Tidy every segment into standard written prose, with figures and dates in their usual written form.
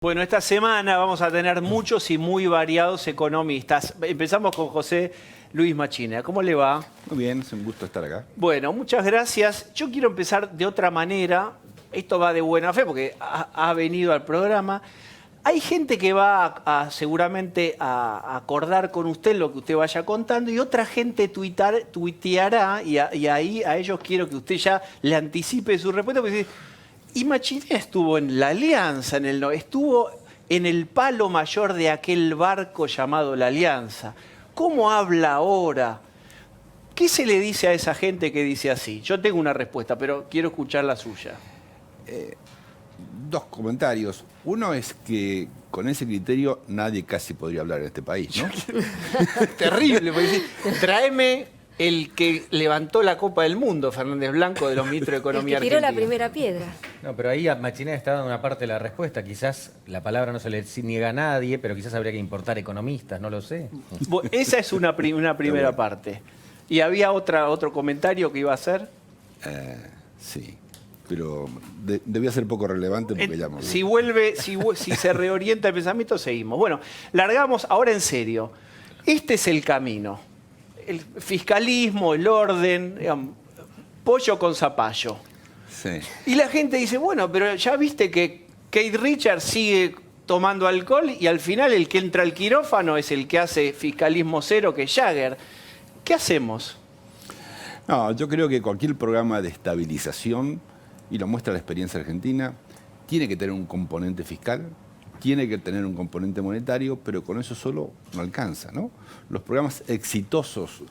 Bueno, esta semana vamos a tener muchos y muy variados economistas. Empezamos con José Luis Machina. ¿Cómo le va? Muy bien, es un gusto estar acá. Bueno, muchas gracias. Yo quiero empezar de otra manera. Esto va de buena fe porque ha venido al programa. Hay gente que va seguramente a acordar con usted lo que usted vaya contando y otra gente tuiteará y ahí a ellos quiero que usted ya le anticipe su respuesta. Porque y Machina estuvo en la Alianza, estuvo en el palo mayor de aquel barco llamado la Alianza. ¿Cómo habla ahora? ¿Qué se le dice a esa gente que dice así? Yo tengo una respuesta, pero quiero escuchar la suya. Dos comentarios. Uno es que con ese criterio nadie casi podría hablar en este país, ¿no? Terrible, porque dice, tráeme el que levantó la Copa del Mundo, Fernández Blanco, de los ministros de Economía el que tiró argentina. la primera piedra. No, pero ahí a Machina está dando una parte de la respuesta. Quizás la palabra no se le niega a nadie, pero quizás habría que importar economistas, no lo sé. Esa es una primera parte. ¿Y había otro comentario que iba a hacer? Sí, pero debía ser poco relevante porque ya... Si se reorienta el pensamiento, seguimos. Bueno, largamos ahora en serio. Este es el camino. El fiscalismo, el orden, digamos, pollo con zapallo. Sí. Y la gente dice, bueno, pero ya viste que Keith Richards sigue tomando alcohol y al final el que entra al quirófano es el que hace fiscalismo cero, que es Jagger. ¿Qué hacemos? No, yo creo que cualquier programa de estabilización, y lo muestra la experiencia argentina, tiene que tener un componente fiscal, tiene que tener un componente monetario, pero con eso solo no alcanza, ¿no? Los programas exitosos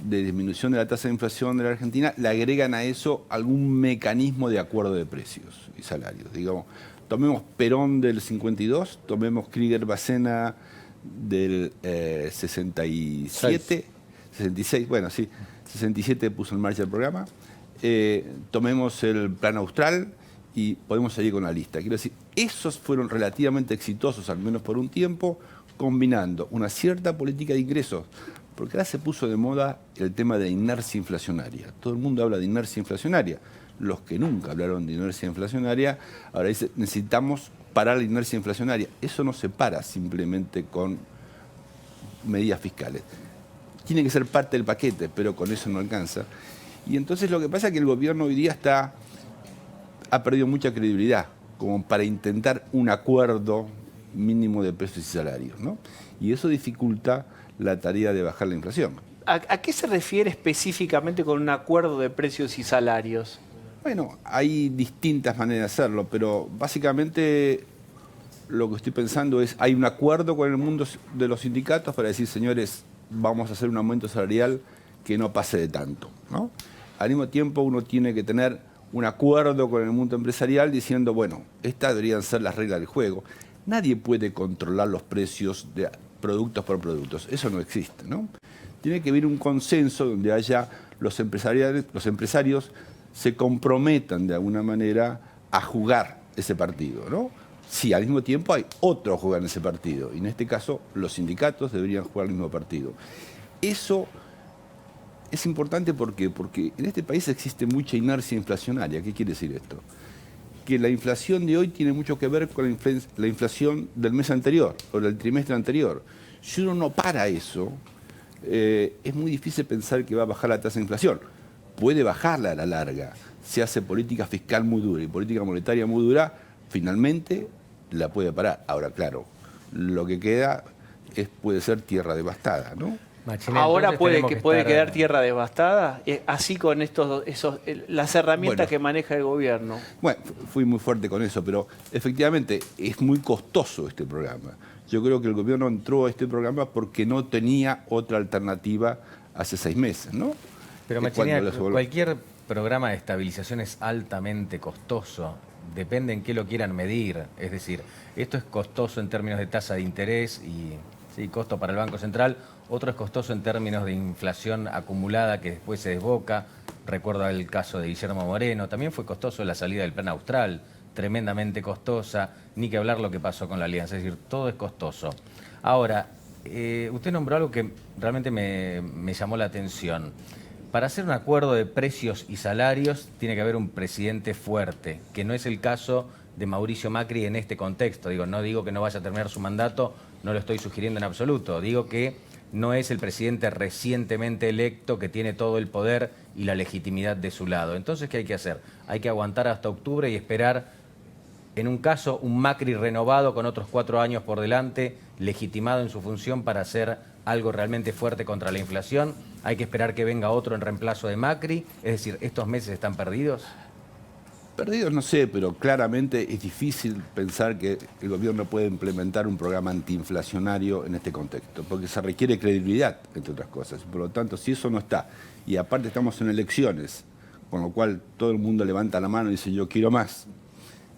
de disminución de la tasa de inflación de la Argentina le agregan a eso algún mecanismo de acuerdo de precios y salarios. Digamos, tomemos Perón del 52, tomemos Krieger-Bacena del 67, 66, bueno, sí, 67 puso en marcha el programa, tomemos el Plan Austral, y podemos seguir con la lista. Quiero decir, esos fueron relativamente exitosos, al menos por un tiempo, combinando una cierta política de ingresos, porque ahora se puso de moda el tema de inercia inflacionaria. Todo el mundo habla de inercia inflacionaria. Los que nunca hablaron de inercia inflacionaria, ahora dicen, necesitamos parar la inercia inflacionaria. Eso no se para simplemente con medidas fiscales. Tiene que ser parte del paquete, pero con eso no alcanza. Y entonces lo que pasa es que el gobierno hoy día ha perdido mucha credibilidad como para intentar un acuerdo mínimo de precios y salarios, ¿no? Y eso dificulta la tarea de bajar la inflación. ¿A qué se refiere específicamente con un acuerdo de precios y salarios? Bueno, hay distintas maneras de hacerlo, pero básicamente lo que estoy pensando es, hay un acuerdo con el mundo de los sindicatos para decir, señores, vamos a hacer un aumento salarial que no pase de tanto, ¿no? Al mismo tiempo uno tiene que tener un acuerdo con el mundo empresarial diciendo, bueno, estas deberían ser las reglas del juego. Nadie puede controlar los precios de productos por productos. Eso no existe, ¿no? Tiene que haber un consenso donde haya los empresarios se comprometan de alguna manera a jugar ese partido, ¿no? Sí, al mismo tiempo hay otros que juegan ese partido. Y en este caso, los sindicatos deberían jugar el mismo partido. Eso es importante porque en este país existe mucha inercia inflacionaria. ¿Qué quiere decir esto? Que la inflación de hoy tiene mucho que ver con la inflación del mes anterior o del trimestre anterior. Si uno no para eso, es muy difícil pensar que va a bajar la tasa de inflación. Puede bajarla a la larga. Si hace política fiscal muy dura y política monetaria muy dura, finalmente la puede parar. Ahora, claro, lo que queda puede ser tierra devastada, ¿no? Machina, ahora puede quedar tierra devastada, así con las herramientas que maneja el gobierno. Bueno, fui muy fuerte con eso, pero efectivamente es muy costoso este programa. Yo creo que el gobierno entró a este programa porque no tenía otra alternativa hace 6 meses, ¿no? Pero Machina, cualquier programa de estabilización es altamente costoso. Depende en qué lo quieran medir. Es decir, esto es costoso en términos de tasa de interés y sí, costo para el Banco Central. Otro es costoso en términos de inflación acumulada que después se desboca. Recuerdo el caso de Guillermo Moreno. También fue costoso la salida del Plan Austral, tremendamente costosa. Ni que hablar lo que pasó con la Alianza. Es decir, todo es costoso. Ahora, usted nombró algo que realmente me llamó la atención. Para hacer un acuerdo de precios y salarios tiene que haber un presidente fuerte, que no es el caso de Mauricio Macri en este contexto. No digo que no vaya a terminar su mandato, no lo estoy sugiriendo en absoluto. Digo que no es el presidente recientemente electo que tiene todo el poder y la legitimidad de su lado. Entonces, ¿qué hay que hacer? Hay que aguantar hasta octubre y esperar, en un caso, un Macri renovado con otros 4 años por delante, legitimado en su función para hacer algo realmente fuerte contra la inflación. Hay que esperar que venga otro en reemplazo de Macri. Es decir, ¿estos meses están perdidos? Perdidos no sé, pero claramente es difícil pensar que el gobierno puede implementar un programa antiinflacionario en este contexto, porque se requiere credibilidad, entre otras cosas. Por lo tanto, si eso no está, y aparte estamos en elecciones, con lo cual todo el mundo levanta la mano y dice yo quiero más,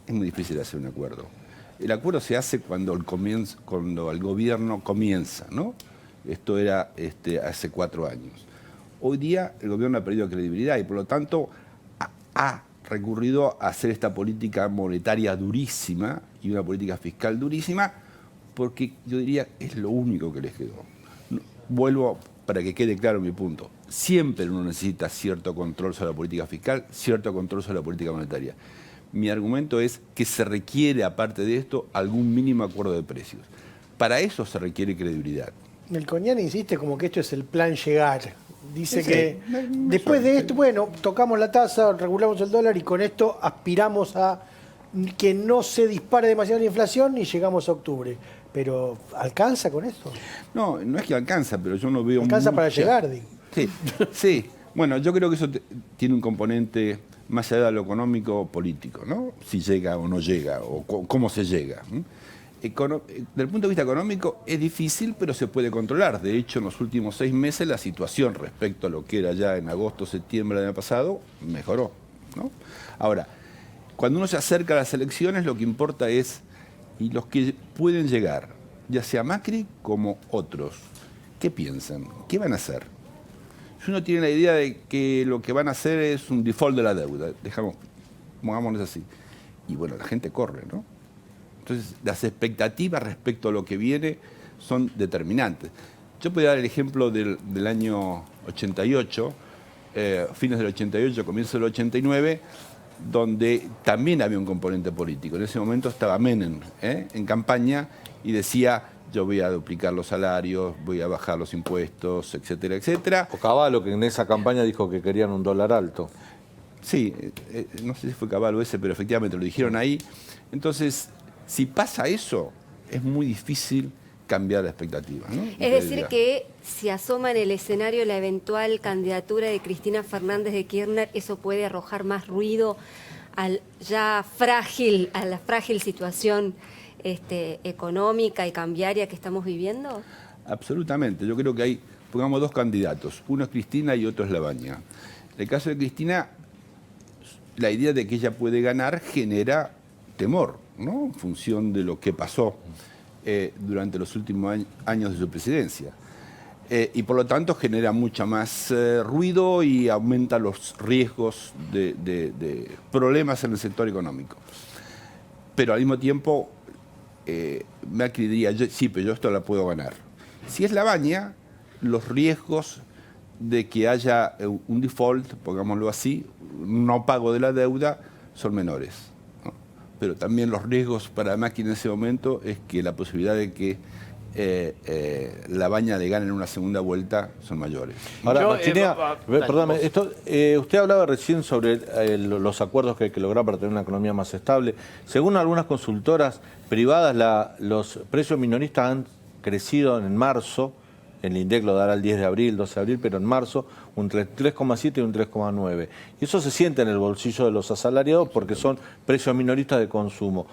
es muy difícil hacer un acuerdo. El acuerdo se hace cuando el gobierno comienza, ¿no? Esto era hace 4 años. Hoy día el gobierno ha perdido credibilidad y por lo tanto ha recurrido a hacer esta política monetaria durísima y una política fiscal durísima, porque yo diría es lo único que les quedó. Vuelvo para que quede claro mi punto. Siempre uno necesita cierto control sobre la política fiscal, cierto control sobre la política monetaria. Mi argumento es que se requiere, aparte de esto, algún mínimo acuerdo de precios. Para eso se requiere credibilidad. Melconian insiste como que esto es el plan llegar. Dice que después de esto, bueno, tocamos la tasa, regulamos el dólar y con esto aspiramos a que no se dispare demasiado la inflación y llegamos a octubre. Pero, ¿alcanza con esto? No, no es que alcanza, pero yo no veo... Alcanza para llegar, digo. Sí, sí. Bueno, yo creo que eso tiene un componente más allá de lo económico, político, ¿no? Si llega o no llega, o cómo se llega. Desde el punto de vista económico es difícil, pero se puede controlar. De hecho, en los últimos 6 meses la situación respecto a lo que era ya en agosto, septiembre del año pasado, mejoró, ¿no? Ahora, cuando uno se acerca a las elecciones, lo que importa es, y los que pueden llegar, ya sea Macri como otros, ¿qué piensan? ¿Qué van a hacer? Si uno tiene la idea de que lo que van a hacer es un default de la deuda, pongámonos así, y bueno, la gente corre, ¿no? Entonces, las expectativas respecto a lo que viene son determinantes. Yo podría dar el ejemplo del año 88, fines del 88, comienzo del 89, donde también había un componente político. En ese momento estaba Menem en campaña y decía, yo voy a duplicar los salarios, voy a bajar los impuestos, etcétera, etcétera. O Cavallo, que en esa campaña dijo que querían un dólar alto. Sí, no sé si fue Cavallo ese, pero efectivamente lo dijeron ahí. Entonces, si pasa eso, es muy difícil cambiar la expectativa, ¿no? Es decir, que si asoma en el escenario la eventual candidatura de Cristina Fernández de Kirchner, eso puede arrojar más ruido a la frágil situación económica y cambiaria que estamos viviendo. Absolutamente. Yo creo que hay, pongamos 2 candidatos. Uno es Cristina y otro es Labaña. En el caso de Cristina, la idea de que ella puede ganar genera temor, ¿no? En función de lo que pasó durante los últimos años de su presidencia. Y por lo tanto genera mucha más ruido y aumenta los riesgos de problemas en el sector económico. Pero al mismo tiempo, Macri diría, sí, pero yo esto la puedo ganar. Si es Labaña, los riesgos de que haya un default, pongámoslo así, un no pago de la deuda, son menores, ¿no? Pero también los riesgos para Macri en ese momento es que la posibilidad de que Labaña le gane en una segunda vuelta son mayores. Ahora, Machinea, perdóname, usted hablaba recién sobre los acuerdos que hay que lograr para tener una economía más estable. Según algunas consultoras privadas, los precios minoristas han crecido en marzo. El INDEC lo dará el 10 de abril, 12 de abril, pero en marzo un 3,7 y un 3,9. Y eso se siente en el bolsillo de los asalariados porque son precios minoristas de consumo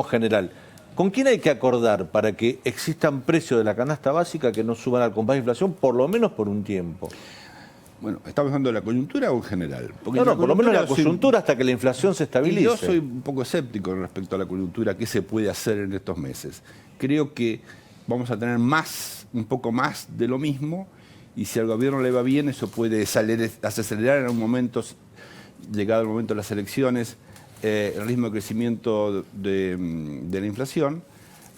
general. ¿Con quién hay que acordar para que existan precios de la canasta básica que no suban al compás de inflación, por lo menos por un tiempo? Bueno, ¿estamos hablando de la coyuntura o en general? Porque no, por lo menos la coyuntura hasta que la inflación se estabilice. Y yo soy un poco escéptico respecto a la coyuntura, qué se puede hacer en estos meses. Creo que vamos a tener un poco más de lo mismo, y si al gobierno le va bien, eso puede acelerar en un momento, llegado el momento de las elecciones, el ritmo de crecimiento de la inflación,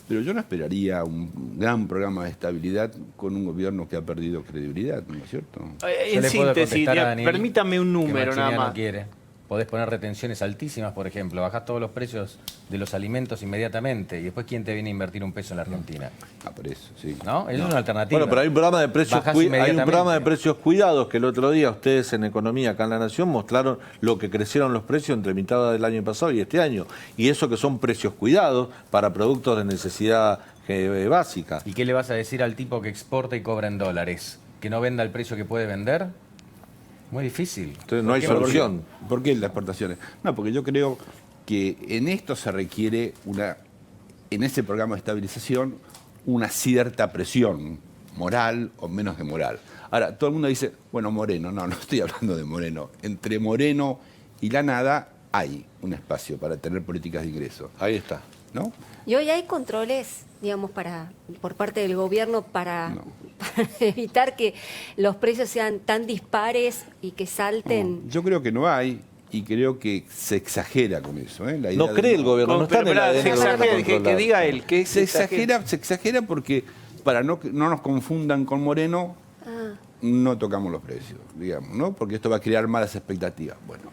pero yo no esperaría un gran programa de estabilidad con un gobierno que ha perdido credibilidad, ¿no es cierto? En síntesis, permítame un número nada más. No quiere. podés poner retenciones altísimas, por ejemplo, bajás todos los precios de los alimentos inmediatamente y después ¿quién te viene a invertir un peso en la Argentina? Ah, por eso, sí. ¿No? Es una alternativa. Bueno, pero hay un programa de precios, Bajás hay un programa de inmediatamente. precios cuidados que el otro día ustedes en Economía acá en La Nación mostraron lo que crecieron los precios entre mitad del año pasado y este año. Y eso que son precios cuidados para productos de necesidad básica. ¿Y qué le vas a decir al tipo que exporta y cobra en dólares? ¿Que no venda el precio que puede vender? Muy difícil. Entonces no hay ¿Por qué? solución. ¿Por qué las exportaciones? No, porque yo creo que en esto se requiere en ese programa de estabilización, una cierta presión moral o menos de moral. Ahora, todo el mundo dice, bueno, Moreno. No estoy hablando de Moreno. Entre Moreno y la nada hay un espacio para tener políticas de ingreso. Ahí está. ¿No? Y hoy hay controles, digamos, por parte del gobierno para evitar que los precios sean tan dispares y que salten. No, yo creo que no hay y creo que se exagera con eso. La idea No cree el gobierno, no está en el ADN se del gobierno exagera, que controlar. diga él. Que Se exagera porque para no nos confundan con Moreno, no tocamos los precios, digamos, ¿no? Porque esto va a crear malas expectativas. Bueno.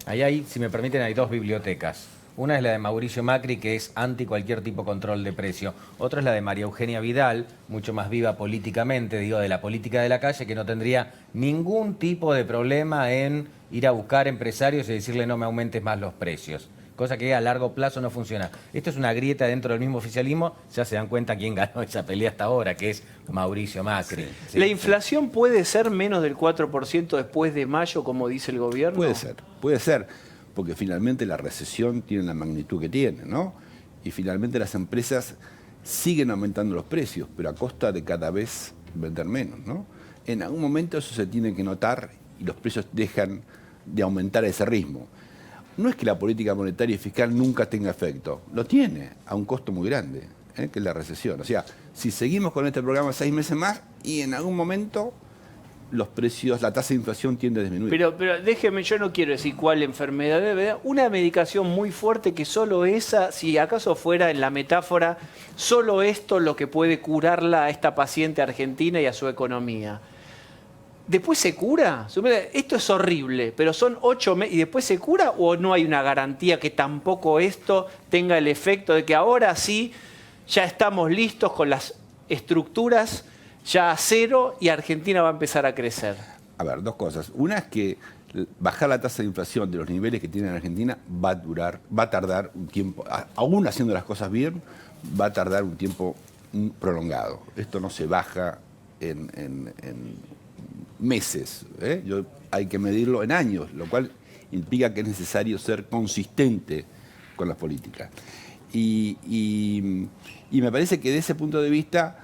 Ahí hay, si me permiten, hay dos bibliotecas. Una es la de Mauricio Macri, que es anti cualquier tipo de control de precio. Otra es la de María Eugenia Vidal, mucho más viva políticamente, digo, de la política de la calle, que no tendría ningún tipo de problema en ir a buscar empresarios y decirle no me aumentes más los precios. Cosa que a largo plazo no funciona. Esto es una grieta dentro del mismo oficialismo, ya se dan cuenta quién ganó esa pelea hasta ahora, que es Mauricio Macri. Sí, ¿La inflación puede ser menos del 4% después de mayo, como dice el gobierno? Puede ser, porque finalmente la recesión tiene la magnitud que tiene, ¿no? Y finalmente las empresas siguen aumentando los precios, pero a costa de cada vez vender menos, ¿no? En algún momento eso se tiene que notar y los precios dejan de aumentar a ese ritmo. No es que la política monetaria y fiscal nunca tenga efecto, lo tiene a un costo muy grande, que es la recesión. O sea, si seguimos con este programa 6 meses más y en algún momento los precios, la tasa de inflación tiende a disminuir. Pero déjeme, yo no quiero decir cuál enfermedad debe, una medicación muy fuerte que solo esa, si acaso fuera en la metáfora, solo esto lo que puede curarla a esta paciente argentina y a su economía. ¿Después se cura? Esto es horrible, pero son 8 meses. ¿Y después se cura o no hay una garantía que tampoco esto tenga el efecto de que ahora sí ya estamos listos con las estructuras ya a cero y Argentina va a empezar a crecer? A ver, dos cosas. Una es que bajar la tasa de inflación de los niveles que tiene en Argentina va a tardar un tiempo, aún haciendo las cosas bien, va a tardar un tiempo prolongado. Esto no se baja en meses, hay que medirlo en años, lo cual implica que es necesario ser consistente con las políticas. Y me parece que de ese punto de vista,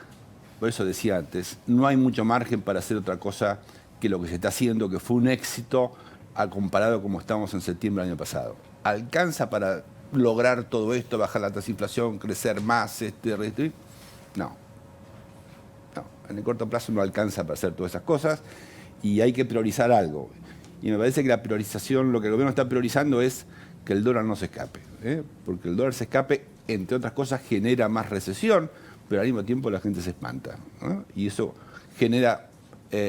por eso decía antes, no hay mucho margen para hacer otra cosa que lo que se está haciendo, que fue un éxito comparado como estábamos en septiembre del año pasado. ¿Alcanza para lograr todo esto, bajar la tasa de inflación, crecer más, reducir? No, en el corto plazo no alcanza para hacer todas esas cosas y hay que priorizar algo. Y me parece que la priorización, lo que el gobierno está priorizando es que el dólar no se escape, porque el dólar se escape, entre otras cosas, genera más recesión, pero al mismo tiempo la gente se espanta, ¿no? Y eso genera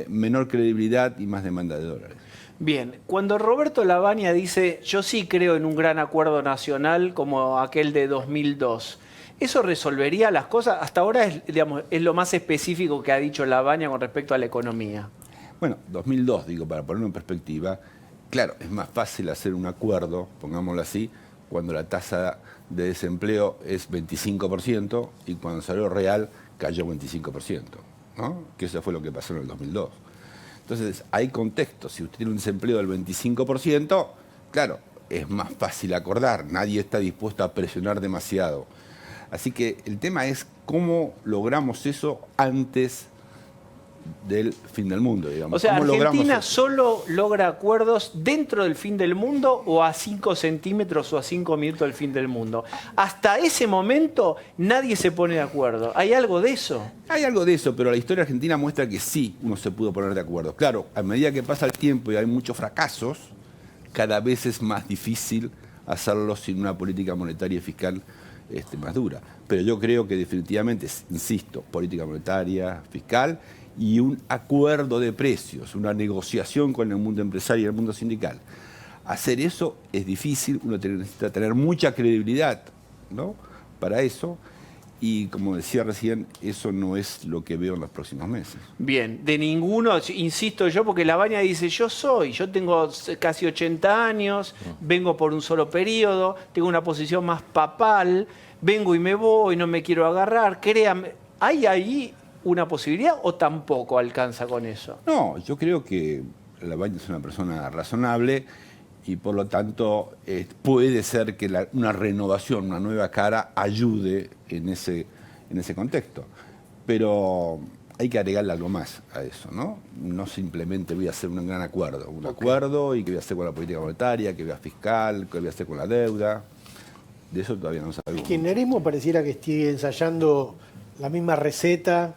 menor credibilidad y más demanda de dólares. Bien, cuando Roberto Lavagna dice yo sí creo en un gran acuerdo nacional como aquel de 2002, ¿eso resolvería las cosas? Hasta ahora es lo más específico que ha dicho Lavagna con respecto a la economía. Bueno, 2002, digo, para ponerlo en perspectiva, claro, es más fácil hacer un acuerdo, pongámoslo así, cuando la tasa de desempleo es 25% y cuando el salario real cayó 25%, ¿no? Que eso fue lo que pasó en el 2002. Entonces, hay contextos. Si usted tiene un desempleo del 25%, claro, es más fácil acordar. Nadie está dispuesto a presionar demasiado. Así que el tema es cómo logramos eso antes del fin del mundo, digamos. O sea, ¿Cómo ¿Argentina solo logra acuerdos dentro del fin del mundo o a 5 centímetros o a 5 minutos del fin del mundo? Hasta ese momento nadie se pone de acuerdo. ¿Hay algo de eso? Hay algo de eso, pero la historia argentina muestra que sí uno se pudo poner de acuerdo. Claro, a medida que pasa el tiempo y hay muchos fracasos, cada vez es más difícil hacerlo sin una política monetaria y fiscal más dura. Pero yo creo que definitivamente, insisto, política monetaria, fiscal y un acuerdo de precios, una negociación con el mundo empresario y el mundo sindical. Hacer eso es difícil, uno necesita tener mucha credibilidad, ¿no?, para eso. Y como decía recién, eso no es lo que veo en los próximos meses. Bien, de ninguno, insisto yo, porque Labaña dice, yo tengo casi 80 años, vengo por un solo periodo, tengo una posición más papal, vengo y me voy, no me quiero agarrar, créanme. ¿Hay ahí una posibilidad o tampoco alcanza con eso? No, yo creo que Labaña es una persona razonable y por lo tanto puede ser que una renovación, una nueva cara ayude en ese contexto. Pero hay que agregarle algo más a eso, ¿no? No simplemente voy a hacer un gran acuerdo. Acuerdo y qué voy a hacer con la política monetaria, qué voy a fiscal, qué voy a hacer con la deuda. De eso todavía no sabemos. El kirchnerismo pareciera que esté ensayando la misma receta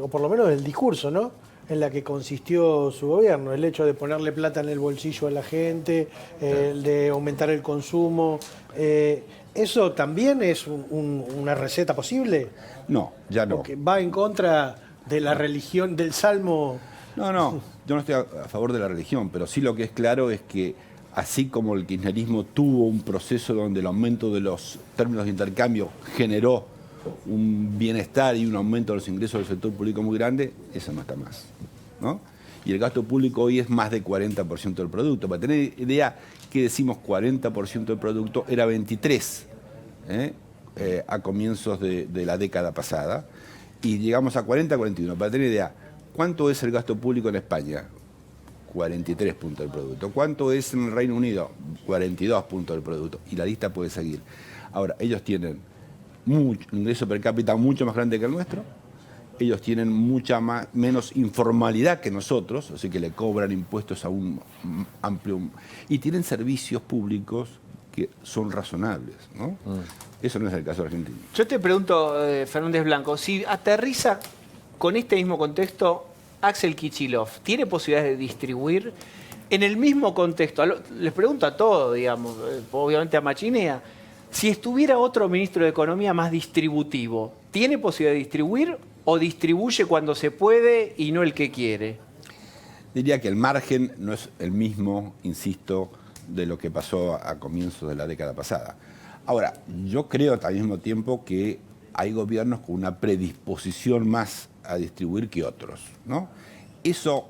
o por lo menos el discurso, ¿no?, en la que consistió su gobierno, el hecho de ponerle plata en el bolsillo a la gente, el de aumentar el consumo. ¿Eso también es una receta posible? No, ya no. Porque va en contra de la religión, del Salmo. No, yo no estoy a favor de la religión, pero sí lo que es claro es que así como el kirchnerismo tuvo un proceso donde el aumento de los términos de intercambio generó un bienestar y un aumento de los ingresos del sector público muy grande, eso no está más, ¿no? Y el gasto público hoy es más del 40% del producto. Para tener idea, que decimos 40% del producto, era 23% a comienzos de la década pasada, y llegamos a 40-41%. Para tener idea, ¿cuánto es el gasto público en España? 43 puntos del producto. ¿Cuánto es en el Reino Unido? 42 puntos del producto. Y la lista puede seguir. Ahora, ellos tienen un ingreso per cápita mucho más grande que el nuestro, ellos tienen mucha menos informalidad que nosotros, así que le cobran impuestos a un amplio, y tienen servicios públicos que son razonables, ¿no? Eso no es el caso de Argentina. Yo te pregunto, Fernández Blanco, si aterriza con este mismo contexto Axel Kicillof, ¿tiene posibilidades de distribuir en el mismo contexto? Les pregunto a todos, digamos, obviamente a Machinea. Si estuviera otro ministro de Economía más distributivo, ¿tiene posibilidad de distribuir o distribuye cuando se puede y no el que quiere? Diría que el margen no es el mismo, insisto, de lo que pasó a comienzos de la década pasada. Ahora, yo creo al mismo tiempo que hay gobiernos con una predisposición más a distribuir que otros, ¿no? Eso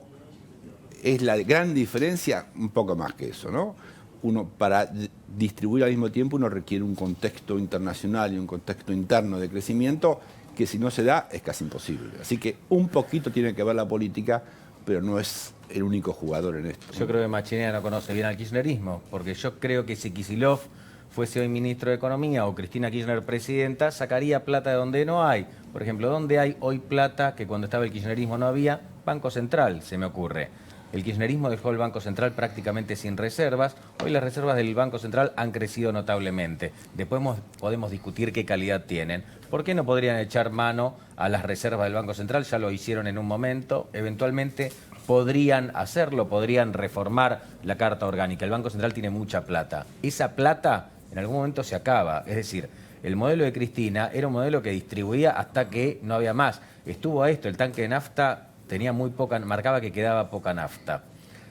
es la gran diferencia, un poco más que eso, ¿no? Uno, para distribuir al mismo tiempo, uno requiere un contexto internacional y un contexto interno de crecimiento que si no se da es casi imposible. Así que un poquito tiene que ver la política, pero no es el único jugador en esto. Yo creo que Machinea no conoce bien al kirchnerismo, porque yo creo que si Kicillof fuese hoy ministro de Economía o Cristina Kirchner presidenta, sacaría plata de donde no hay. Por ejemplo, ¿dónde hay hoy plata que cuando estaba el kirchnerismo no había? Banco Central, se me ocurre. El kirchnerismo dejó el Banco Central prácticamente sin reservas. Hoy las reservas del Banco Central han crecido notablemente. Después podemos discutir qué calidad tienen. ¿Por qué no podrían echar mano a las reservas del Banco Central? Ya lo hicieron en un momento. Eventualmente podrían hacerlo, podrían reformar la Carta Orgánica. El Banco Central tiene mucha plata. Esa plata en algún momento se acaba. Es decir, el modelo de Cristina era un modelo que distribuía hasta que no había más. Estuvo a esto, el tanque de nafta tenía muy poca, marcaba que quedaba poca nafta.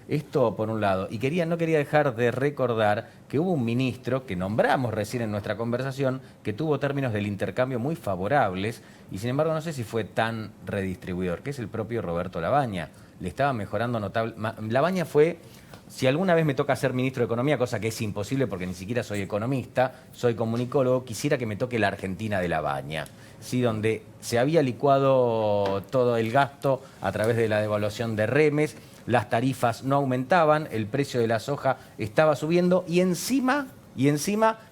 Esto por un lado. Y no quería dejar de recordar que hubo un ministro que nombramos recién en nuestra conversación que tuvo términos del intercambio muy favorables y sin embargo no sé si fue tan redistribuidor, que es el propio Roberto Labaña. Le estaba mejorando notable. Labaña fue, si alguna vez me toca ser ministro de Economía, cosa que es imposible porque ni siquiera soy economista, soy comunicólogo, quisiera que me toque la Argentina de Labaña. Sí, donde se había licuado todo el gasto a través de la devaluación de remes, las tarifas no aumentaban, el precio de la soja estaba subiendo y encima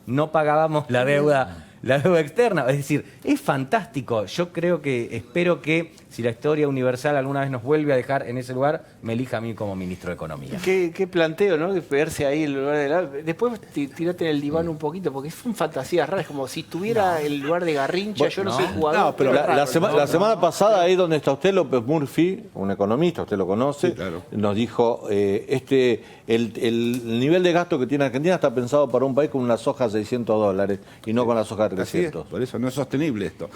no pagábamos la deuda externa. Es decir, es fantástico. Yo espero que si la historia universal alguna vez nos vuelve a dejar en ese lugar, me elija a mí como ministro de Economía. Qué planteo, ¿no? De verse ahí en el lugar de la... Después tirate en el diván un poquito, porque son fantasías raras, como si tuviera el lugar de Garrincha, yo no soy jugador. No, pero la semana pasada, ahí donde está usted, López Murphy, un economista, usted lo conoce, sí, claro, nos dijo, el nivel de gasto que tiene Argentina está pensado para un país con una soja de $600 y no con la soja de 300. Por eso no es sostenible esto.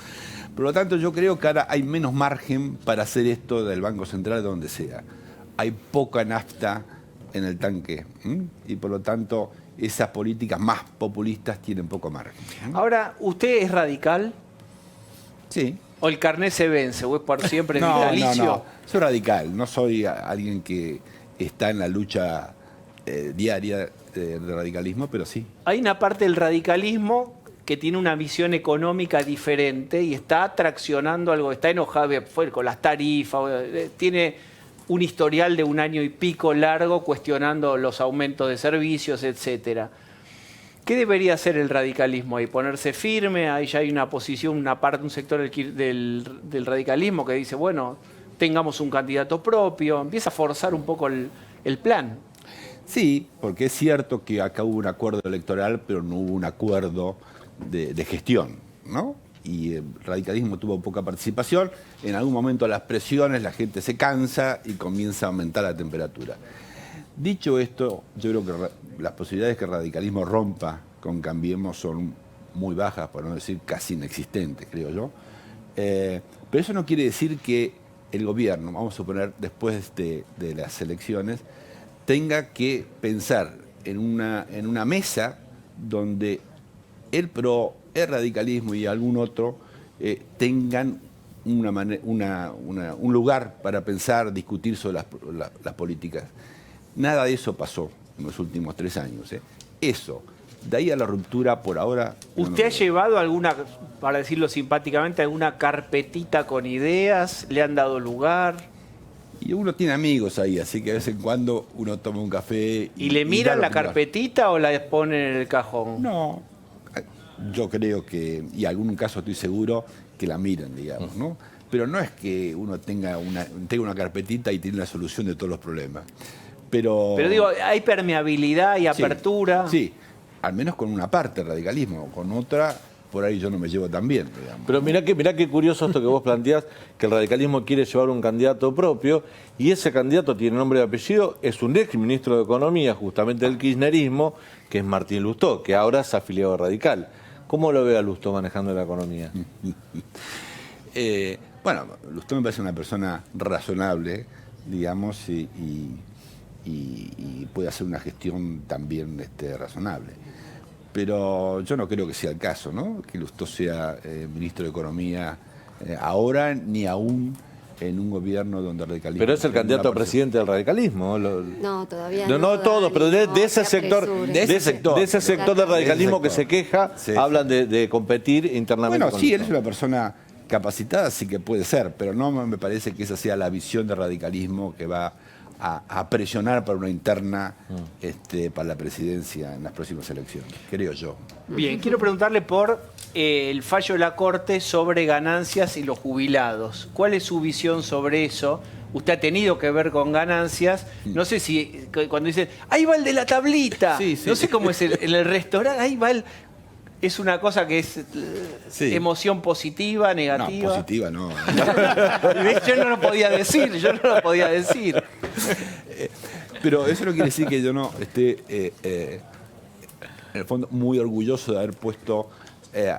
Por lo tanto, yo creo que ahora hay menos margen para hacer esto del Banco Central donde sea. Hay poca nafta en el tanque. Y por lo tanto, esas políticas más populistas tienen poco margen. Ahora, ¿usted es radical? Sí. ¿O el carnet se vence? ¿O es por siempre No, vitalicio? no. Soy radical. No soy alguien que está en la lucha diaria de radicalismo, pero sí. Hay una parte del radicalismo que tiene una visión económica diferente y está traccionando algo, está enojado con las tarifas, tiene un historial de 1 año y pico largo cuestionando los aumentos de servicios, etcétera. ¿Qué debería hacer el radicalismo ahí? ¿Ponerse firme? Ahí ya hay una posición, una parte, un sector del radicalismo que dice, bueno, tengamos un candidato propio, empieza a forzar un poco el plan. Sí, porque es cierto que acá hubo un acuerdo electoral, pero no hubo un acuerdo de gestión, ¿no? Y el radicalismo tuvo poca participación. En algún momento las presiones, la gente se cansa y comienza a aumentar la temperatura. Dicho esto, yo creo que las posibilidades que el radicalismo rompa con Cambiemos son muy bajas, por no decir casi inexistentes, creo yo. Pero eso no quiere decir que el gobierno, vamos a suponer, después de las elecciones, tenga que pensar en una mesa donde el PRO, el radicalismo y algún otro tengan un lugar para pensar, discutir sobre las políticas. Nada de eso pasó en los últimos 3 años. Eso, de ahí a la ruptura, por ahora... ¿Usted ha llevado alguna, para decirlo simpáticamente, alguna carpetita con ideas? ¿Le han dado lugar? Y uno tiene amigos ahí, así que de vez en cuando uno toma un café... ¿Y le miran la carpetita o la ponen en el cajón? No, yo creo que, y en algún caso estoy seguro, que la miran, digamos, ¿no? Pero no es que uno tenga una carpetita y tiene la solución de todos los problemas. Pero digo, hay permeabilidad y apertura. Sí, al menos con una parte del radicalismo, con otra, por ahí yo no me llevo tan bien, digamos. Pero mirá qué curioso esto que vos planteás, que el radicalismo quiere llevar un candidato propio, y ese candidato tiene nombre y apellido, es un ex ministro de Economía, justamente del kirchnerismo, que es Martín Lustó, que ahora es afiliado a Radical. ¿Cómo lo ve a Lustó manejando la economía? Bueno, Lustó me parece una persona razonable, digamos, y puede hacer una gestión también razonable. Pero yo no creo que sea el caso, ¿no? Que Lustó sea ministro de Economía ahora, ni aún en un gobierno donde el radicalismo... Pero es el candidato a presidente del radicalismo. No, todavía no. No todos, pero de ese sector, de ese sector del radicalismo que se queja, sí, hablan de competir internamente. Bueno, sí, él es una persona capacitada, sí que puede ser, pero no me parece que esa sea la visión del radicalismo que va a presionar para una interna para la presidencia en las próximas elecciones, creo yo. Bien, quiero preguntarle por el fallo de la Corte sobre ganancias y los jubilados. ¿Cuál es su visión sobre eso? Usted ha tenido que ver con ganancias. No sé si cuando dicen, ahí va el de la tablita. Sí, sí. No sé cómo es en el restaurante, ahí va el... ¿Es una cosa que es emoción positiva, negativa? No, positiva no. Yo no lo podía decir, Pero eso no quiere decir que yo no esté, en el fondo, muy orgulloso de haber puesto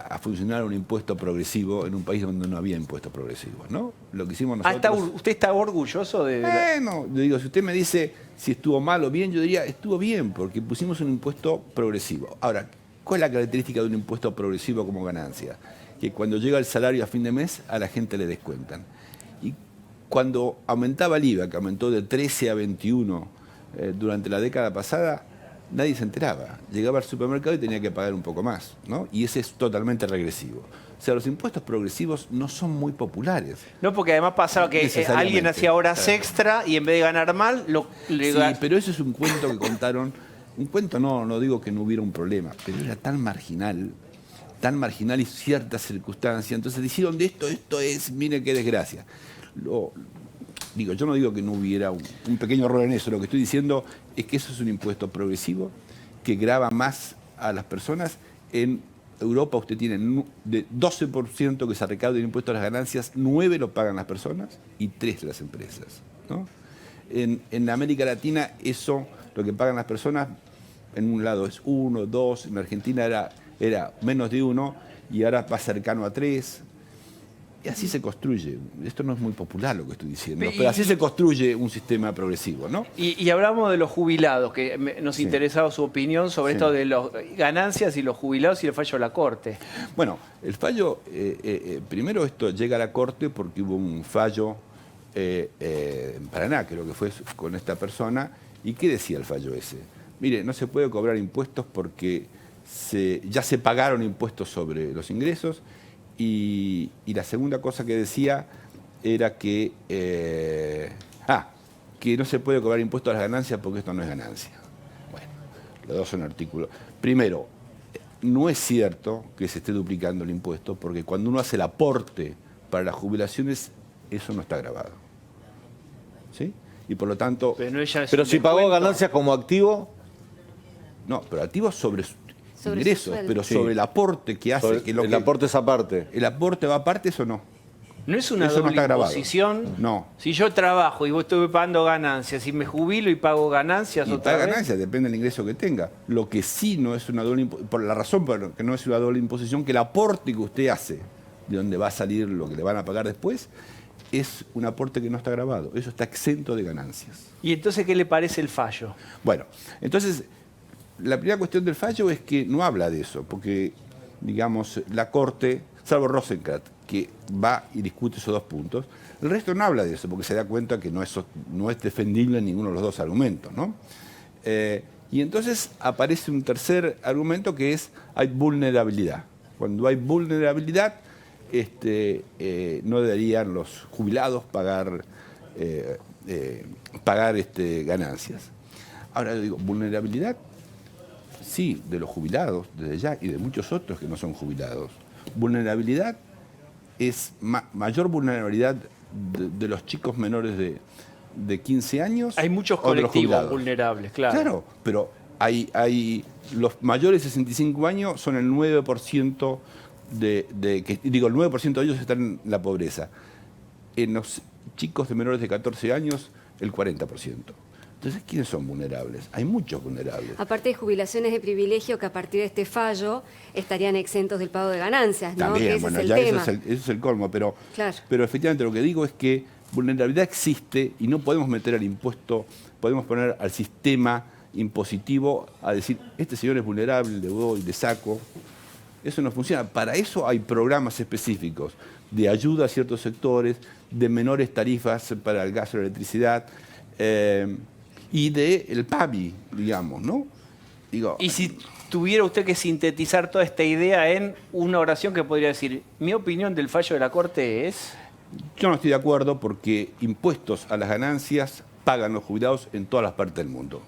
a funcionar un impuesto progresivo en un país donde no había impuestos progresivos, ¿no? Lo que hicimos nosotros... ¿Usted está orgulloso de...? Bueno, yo digo, si usted me dice si estuvo mal o bien, yo diría, estuvo bien, porque pusimos un impuesto progresivo. Ahora, ¿cuál es la característica de un impuesto progresivo como ganancia? Que cuando llega el salario a fin de mes, a la gente le descuentan. Y cuando aumentaba el IVA, que aumentó de 13 a 21 durante la década pasada, nadie se enteraba. Llegaba al supermercado y tenía que pagar un poco más, ¿no? Y ese es totalmente regresivo. O sea, los impuestos progresivos no son muy populares. No, porque además pasaba que alguien hacía horas extra y en vez de ganar mal, Sí, pero eso es un cuento que contaron. Un cuento no digo que no hubiera un problema, pero era tan marginal y ciertas circunstancias. Entonces dijeron, esto es, mire qué desgracia. Yo no digo que no hubiera un pequeño error en eso. Lo que estoy diciendo es que eso es un impuesto progresivo que grava más a las personas. En Europa usted tiene de 12% que se recauda en impuestos a las ganancias, 9% lo pagan las personas y 3% las empresas, ¿no? En América Latina eso, lo que pagan las personas, en un lado es 1, 2, en Argentina era menos de 1 y ahora va cercano a 3. Y así se construye. Esto no es muy popular lo que estoy diciendo, pero así se construye un sistema progresivo, ¿no? Y hablamos de los jubilados, que nos interesaba su opinión sobre esto de las ganancias y los jubilados y el fallo de la Corte. Bueno, el fallo, primero esto llega a la Corte porque hubo un fallo en Paraná, creo que fue con esta persona. ¿Y qué decía el fallo ese? Mire, no se puede cobrar impuestos porque ya se pagaron impuestos sobre los ingresos. Y la segunda cosa que decía era que no se puede cobrar impuestos a las ganancias porque esto no es ganancia. Bueno, los dos son artículos. Primero, no es cierto que se esté duplicando el impuesto porque cuando uno hace el aporte para las jubilaciones, eso no está grabado. ¿Sí? Y por lo tanto... Pero si pagó ganancias como activo... No, pero activo sobre ingresos, pero sobre el aporte que hace. El aporte es aparte. ¿El aporte va aparte, eso no? ¿No es una Eso no doble está grabado. imposición? No. Si yo trabajo y vos estoy pagando ganancias, y me jubilo y pago ganancias Y otra paga vez. ganancias, depende del ingreso que tenga. Lo que sí no es una doble imposición, por la razón por la que no es una doble imposición, que el aporte que usted hace, de donde va a salir lo que le van a pagar después, es un aporte que no está grabado. Eso está exento de ganancias. ¿Y entonces qué le parece el fallo? Bueno, entonces... La primera cuestión del fallo es que no habla de eso, porque, digamos, la Corte, salvo Rosenkrantz, que va y discute esos dos puntos, el resto no habla de eso, porque se da cuenta que no es defendible en ninguno de los dos argumentos, ¿no? Y entonces aparece un tercer argumento que es, hay vulnerabilidad. Cuando hay vulnerabilidad, no deberían los jubilados pagar ganancias. Ahora yo digo, vulnerabilidad... Sí, de los jubilados, desde ya, y de muchos otros que no son jubilados. Vulnerabilidad es mayor vulnerabilidad de los chicos menores de 15 años. Hay muchos colectivos vulnerables, claro. Claro, pero hay los mayores de 65 años son el 9% el 9% de ellos están en la pobreza. En los chicos de menores de 14 años, el 40%. Entonces, ¿quiénes son vulnerables? Hay muchos vulnerables. Aparte de jubilaciones de privilegio que a partir de este fallo estarían exentos del pago de ganancias, ¿no? También, Que ese bueno, es el ya tema. eso es el colmo, pero, Claro. pero efectivamente lo que digo es que vulnerabilidad existe y no podemos meter al impuesto, podemos poner al sistema impositivo a decir, este señor es vulnerable, le doy, le saco. Eso no funciona. Para eso hay programas específicos de ayuda a ciertos sectores, de menores tarifas para el gas o la electricidad, y del PABI, digamos, ¿no? Digo, Y si tuviera usted que sintetizar toda esta idea en una oración que podría decir, mi opinión del fallo de la Corte es... yo no estoy de acuerdo porque impuestos a las ganancias pagan los jubilados en todas las partes del mundo.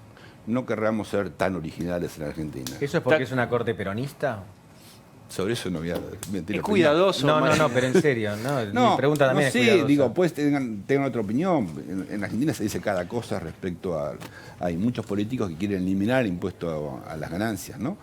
No querramos ser tan originales en Argentina. ¿Eso es porque es una corte peronista? Sobre eso no voy a mentir. Es cuidadoso. No, pero en serio, ¿no? Mi pregunta también es cuidadosa. Digo, pues tengan otra opinión. En Argentina se dice cada cosa respecto a... Hay muchos políticos que quieren eliminar el impuesto a las ganancias, ¿no?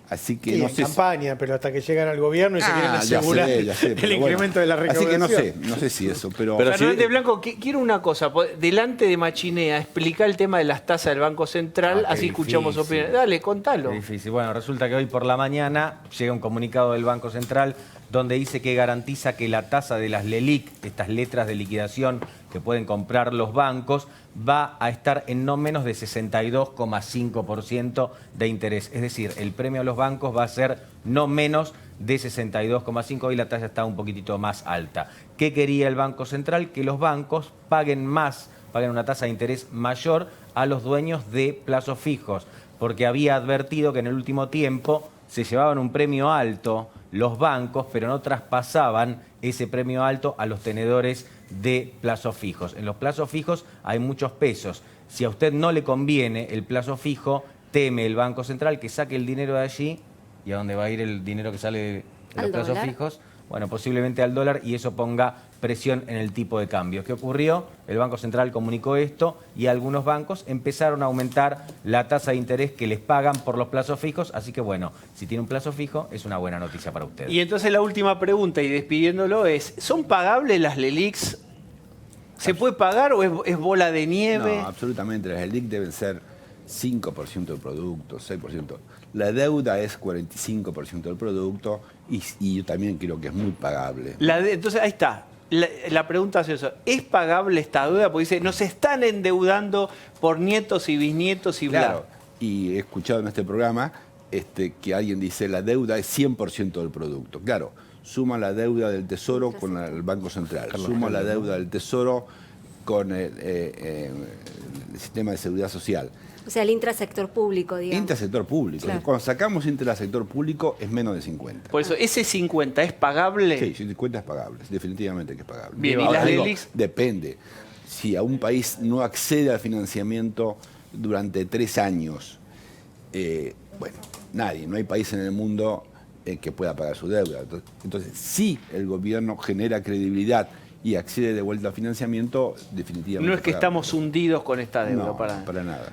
Así que Sí, no en sé... campaña, pero hasta que llegan al gobierno y se quieren asegurar ya sé, pero el incremento bueno. de la recaudación. Así que no sé si eso, pero Fernández Blanco, quiero una cosa. Delante de Machinea, explicar el tema de las tasas del Banco Central, Ah, qué así escuchamos difícil. opiniones. Dale, contalo. Es difícil. Bueno, resulta que hoy por la mañana llega un comunicado del Banco Central donde dice que garantiza que la tasa de las LELIQ, estas letras de liquidación que pueden comprar los bancos, va a estar en no menos de 62,5% de interés. Es decir, el premio a los bancos va a ser no menos de 62,5%, y la tasa está un poquitito más alta. ¿Qué quería el Banco Central? Que los bancos paguen una tasa de interés mayor a los dueños de plazos fijos, porque había advertido que en el último tiempo se llevaban un premio alto los bancos, pero no traspasaban ese premio alto a los tenedores de plazos fijos. En los plazos fijos hay muchos pesos. Si a usted no le conviene el plazo fijo, teme el Banco Central que saque el dinero de allí. ¿Y a dónde va a ir el dinero que sale de los ¿Al plazos dólar? fijos? Bueno, posiblemente al dólar, y eso ponga presión en el tipo de cambio. ¿Qué ocurrió? El Banco Central comunicó esto y algunos bancos empezaron a aumentar la tasa de interés que les pagan por los plazos fijos. Así que bueno, si tiene un plazo fijo, es una buena noticia para usted. Y entonces la última pregunta, y despidiéndolo, es, ¿son pagables las LELIQs? ¿Se puede pagar o es bola de nieve? No, absolutamente. Las LELIQ deben ser 5% del producto, 6%. La deuda es 45% del producto y yo también creo que es muy pagable. Entonces, ahí está. La pregunta es eso. ¿Es pagable esta deuda? Porque dice, nos están endeudando por nietos y bisnietos y bla. Claro, y he escuchado en este programa que alguien dice la deuda es 100% del producto. Claro, suma la deuda del Tesoro con el Banco Central, suma la deuda del Tesoro con el sistema de seguridad social. O sea, el intrasector público, digamos. Intrasector público. Claro. Cuando sacamos intrasector público es menos de 50. Por eso, ¿ese 50 es pagable? Sí, 50 es pagable, definitivamente que es pagable. Bien, ¿y Ahora las digo, LELIQs? depende. Si a un país no accede al financiamiento durante 3 años, bueno, nadie, no hay país en el mundo que pueda pagar su deuda. Entonces, si el gobierno genera credibilidad y accede de vuelta al financiamiento, definitivamente. No es que pagable. estamos hundidos con esta deuda. No, para nada.